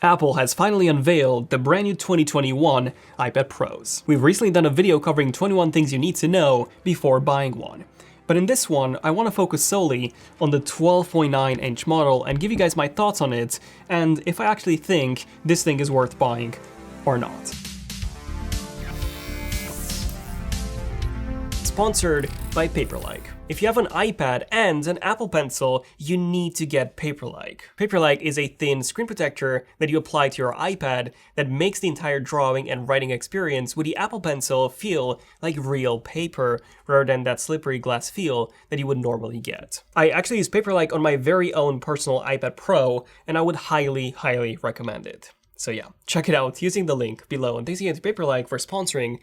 Apple has finally unveiled the brand new 2021 iPad Pros. We've recently done a video covering 21 things you need to know before buying one. But in this one, I want to focus solely on the 12.9-inch model and give you guys my thoughts on it, and if I actually think this thing is worth buying or not. Sponsored by Paperlike. If you have an iPad and an Apple Pencil, you need to get Paperlike. Paperlike is a thin screen protector that you apply to your iPad that makes the entire drawing and writing experience with the Apple Pencil feel like real paper rather than that slippery glass feel that you would normally get. I actually use Paperlike on my very own personal iPad Pro, and I would highly recommend it. So yeah, check it out using the link below, and thanks again to Paperlike for sponsoring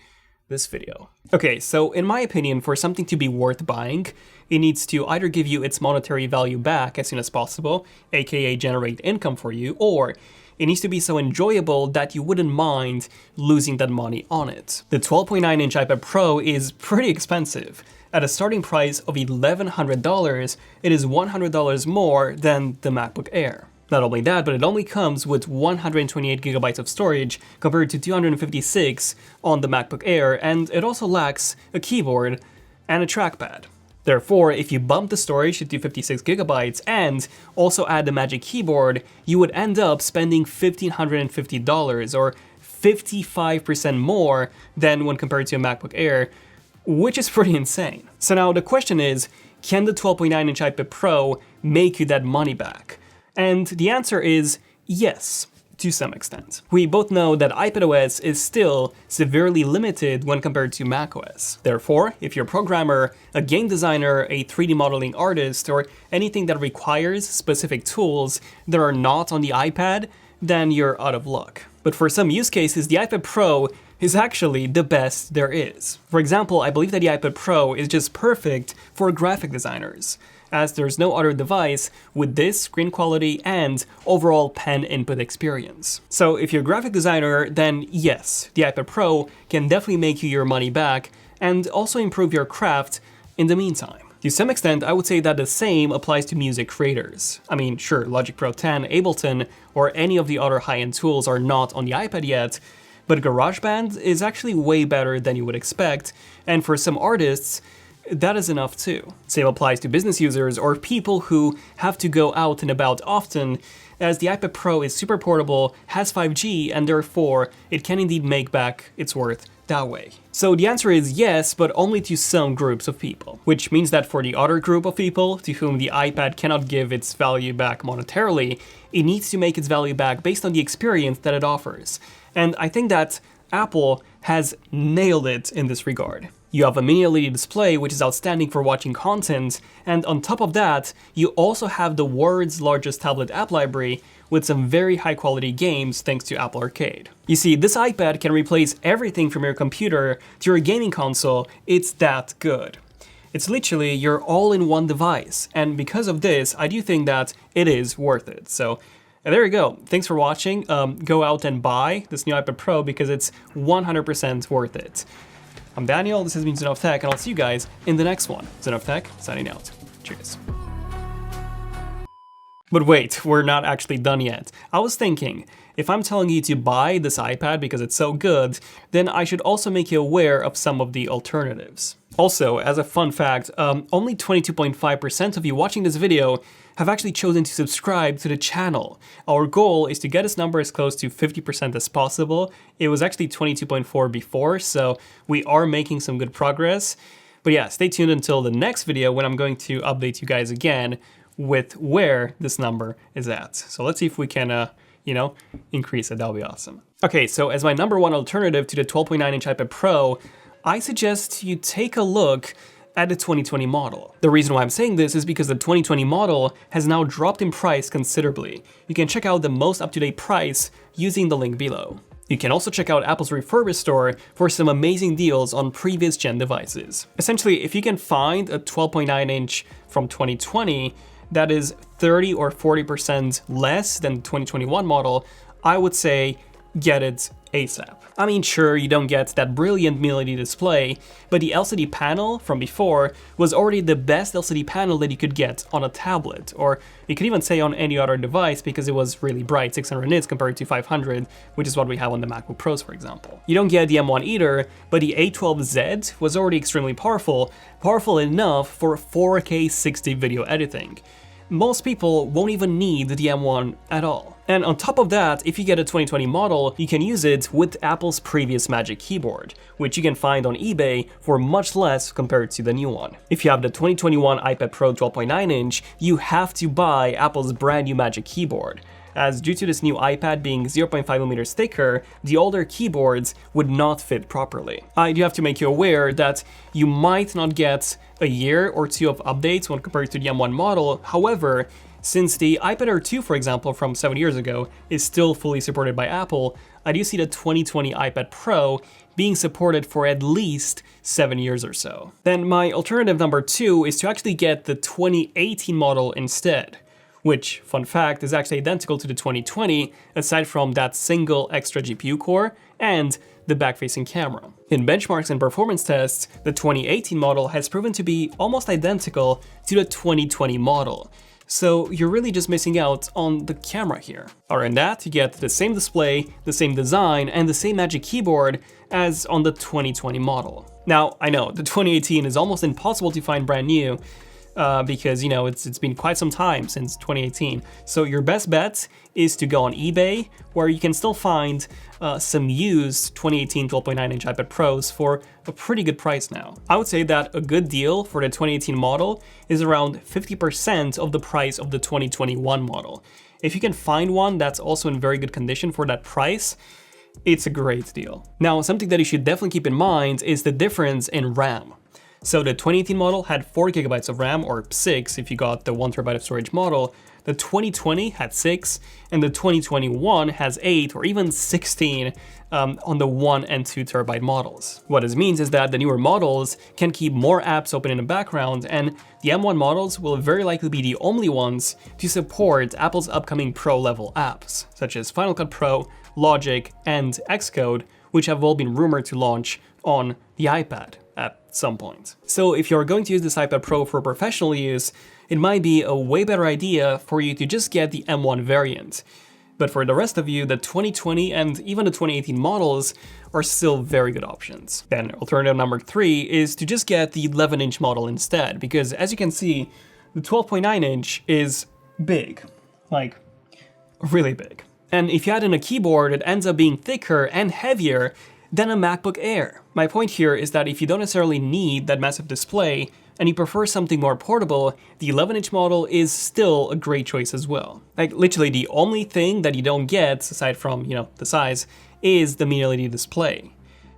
this video. Okay, so in my opinion, for something to be worth buying, it needs to either give you its monetary value back as soon as possible, aka generate income for you, or it needs to be so enjoyable that you wouldn't mind losing that money on it. The 12.9-inch iPad Pro is pretty expensive. At a starting price of $1,100, it is $100 more than the MacBook Air. Not only that, but it only comes with 128 gigabytes of storage compared to 256 on the MacBook Air, and it also lacks a keyboard and a trackpad. Therefore, if you bump the storage to 256 gigabytes and also add the Magic Keyboard, you would end up spending $1,550 or 55% more than when compared to a MacBook Air, which is pretty insane. So now the question is, can the 12.9-inch iPad Pro make you that money back? And the answer is yes, to some extent. We both know that iPadOS is still severely limited when compared to macOS. Therefore, if you're a programmer, a game designer, a 3D modeling artist, or anything that requires specific tools that are not on the iPad, then you're out of luck. But for some use cases, the iPad Pro is actually the best there is. For example, I believe that the iPad Pro is just perfect for graphic designers, as there's no other device with this screen quality and overall pen input experience. So if you're a graphic designer, then yes, the iPad Pro can definitely make you your money back and also improve your craft in the meantime. To some extent, I would say that the same applies to music creators. I mean, sure, Logic Pro 10, Ableton, or any of the other high-end tools are not on the iPad yet, but GarageBand is actually way better than you would expect, and for some artists, that is enough too. Same applies to business users or people who have to go out and about often, as the iPad Pro is super portable, has 5G, and therefore it can indeed make back its worth that way. So the answer is yes, but only to some groups of people, which means that for the other group of people to whom the iPad cannot give its value back monetarily, it needs to make its value back based on the experience that it offers. And I think that Apple has nailed it in this regard. You have a mini LED display, which is outstanding for watching content, and on top of that, you also have the world's largest tablet app library with some very high quality games thanks to Apple Arcade. You see, this iPad can replace everything from your computer to your gaming console. It's that good. It's literally your all-in-one device, and because of this, I do think that it is worth it. So there you go. Thanks for watching. Go out and buy this new iPad Pro because it's 100% worth it. I'm Daniel, this has been Zen of Tech, and I'll see you guys in the next one. Zen of Tech, signing out. Cheers. But wait, we're not actually done yet. I was thinking, if I'm telling you to buy this iPad because it's so good, then I should also make you aware of some of the alternatives. Also, as a fun fact, only 22.5% of you watching this video have actually chosen to subscribe to the channel. Our goal is to get this number as close to 50% as possible. It was actually 22.4 before, so we are making some good progress. But yeah, stay tuned until the next video when I'm going to update you guys again with where this number is at. So let's see if we can, increase it. That'll be awesome. Okay, so as my number one alternative to the 12.9-inch iPad Pro, I suggest you take a look at the 2020 model. The reason why I'm saying this is because the 2020 model has now dropped in price considerably. You can check out the most up-to-date price using the link below. You can also check out Apple's refurbished store for some amazing deals on previous gen devices. Essentially, if you can find a 12.9-inch from 2020 that is 30 or 40% less than the 2021 model, I would say get it ASAP. I mean, sure, you don't get that brilliant mini-LED display, but the LCD panel from before was already the best LCD panel that you could get on a tablet, or you could even say on any other device because it was really bright, 600 nits compared to 500, which is what we have on the MacBook Pros, for example. You don't get the M1 either, but the A12Z was already extremely powerful enough for 4K 60 video editing. Most people won't even need the M1 at all. And on top of that, if you get a 2020 model, you can use it with Apple's previous Magic Keyboard, which you can find on eBay for much less compared to the new one. If you have the 2021 iPad Pro 12.9-inch, you have to buy Apple's brand new Magic Keyboard, as due to this new iPad being 0.5mm thicker, the older keyboards would not fit properly. I do have to make you aware that you might not get a year or two of updates when compared to the M1 model. However, since the iPad Air 2, for example, from 7 years ago, is still fully supported by Apple, I do see the 2020 iPad Pro being supported for at least 7 years or so. Then my alternative number 2 is to actually get the 2018 model instead, which, fun fact, is actually identical to the 2020, aside from that single extra GPU core and the back-facing camera. In benchmarks and performance tests, the 2018 model has proven to be almost identical to the 2020 model. So you're really just missing out on the camera here. Other than that, you get the same display, the same design, and the same Magic Keyboard as on the 2020 model. Now, I know, the 2018 is almost impossible to find brand new, because, you know, it's been quite some time since 2018. So your best bet is to go on eBay, where you can still find some used 2018 12.9-inch iPad Pros for a pretty good price now. I would say that a good deal for the 2018 model is around 50% of the price of the 2021 model. If you can find one that's also in very good condition for that price, it's a great deal. Now, something that you should definitely keep in mind is the difference in RAM. So the 2018 model had 4GB of RAM, or 6 if you got the 1TB of storage model. The 2020 had 6, and the 2021 has 8 or even 16 on the 1 and 2TB models. What this means is that the newer models can keep more apps open in the background, and the M1 models will very likely be the only ones to support Apple's upcoming Pro-level apps, such as Final Cut Pro, Logic, and Xcode, which have all been rumored to launch on the iPad at some point. So if you're going to use this iPad Pro for professional use, it might be a way better idea for you to just get the M1 variant. But for the rest of you, the 2020 and even the 2018 models are still very good options. Then alternative number 3 is to just get the 11-inch model instead, because as you can see, the 12.9-inch is big, like really big. And if you add in a keyboard, it ends up being thicker and heavier than a MacBook Air. My point here is that if you don't necessarily need that massive display and you prefer something more portable, the 11-inch model is still a great choice as well. Like literally the only thing that you don't get, aside from, you know, the size, is the mini-LED display.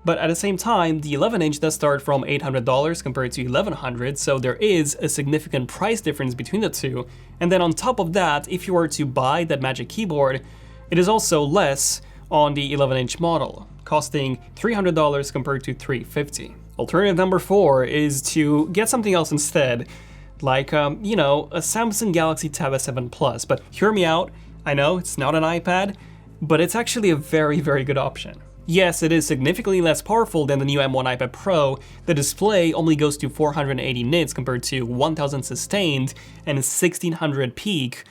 But at the same time, the 11-inch does start from $800 compared to $1,100, so there is a significant price difference between the two. And then on top of that, if you were to buy that Magic Keyboard, it is also less on the 11-inch model, costing $300 compared to $350. Alternative number 4 is to get something else instead, like, you know, a Samsung Galaxy Tab S7 Plus. But hear me out, I know it's not an iPad, but it's actually a very, very good option. Yes, it is significantly less powerful than the new M1 iPad Pro. The display only goes to 480 nits compared to 1000 sustained and 1600 peak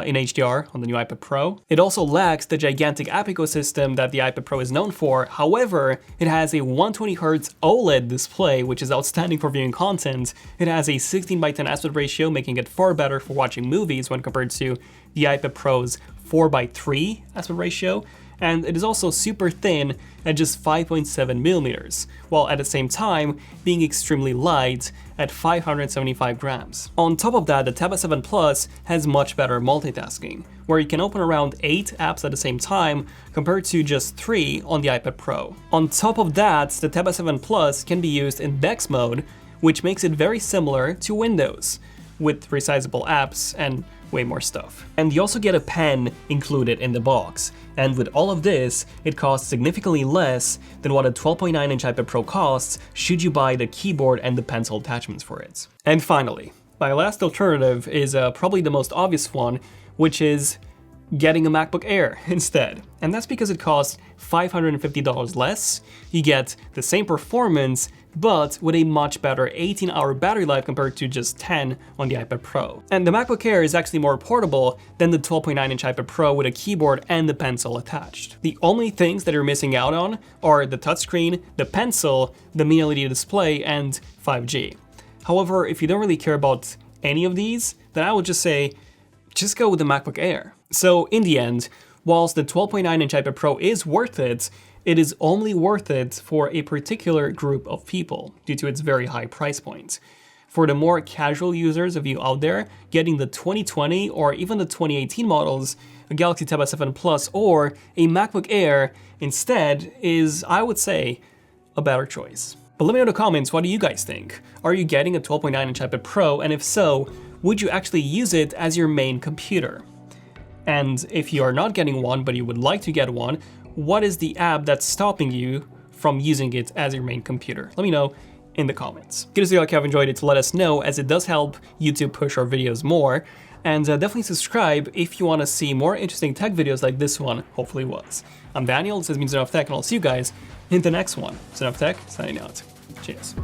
in HDR on the new iPad Pro. It also lacks the gigantic app ecosystem that the iPad Pro is known for. However, it has a 120Hz OLED display, which is outstanding for viewing content. It has a 16:10 aspect ratio, making it far better for watching movies when compared to the iPad Pro's 4:3 aspect ratio. And it is also super thin at just 5.7mm, while at the same time being extremely light at 575 grams. On top of that, the Tab S7 Plus has much better multitasking, where you can open around 8 apps at the same time compared to just 3 on the iPad Pro. On top of that, the Tab S7 Plus can be used in DeX mode, which makes it very similar to Windows, with resizable apps and way more stuff. And you also get a pen included in the box. And with all of this, it costs significantly less than what a 12.9-inch iPad Pro costs should you buy the keyboard and the pencil attachments for it. And finally, my last alternative is probably the most obvious one, which is getting a MacBook Air instead. And that's because it costs $550 less. You get the same performance, but with a much better 18-hour battery life compared to just 10 on the iPad Pro. And the MacBook Air is actually more portable than the 12.9-inch iPad Pro with a keyboard and the pencil attached. The only things that you're missing out on are the touchscreen, the pencil, the mini LED display, and 5G. However, if you don't really care about any of these, then I would just say, just go with the MacBook Air. So in the end, whilst the 12.9-inch iPad Pro is worth it, it is only worth it for a particular group of people due to its very high price point. For the more casual users of you out there, getting the 2020 or even the 2018 models, a Galaxy Tab S7 Plus or a MacBook Air instead is, I would say, a better choice. But let me know in the comments, what do you guys think? Are you getting a 12.9-inch iPad Pro, and if so, would you actually use it as your main computer? And if you are not getting one, but you would like to get one, what is the app that's stopping you from using it as your main computer? Let me know in the comments. Give us a like if you have enjoyed it to let us know, as it does help YouTube push our videos more. And definitely subscribe if you want to see more interesting tech videos like this one hopefully was. I'm Daniel, this has been Son of Tech, and I'll see you guys in the next one. Son of Tech, signing out. Cheers.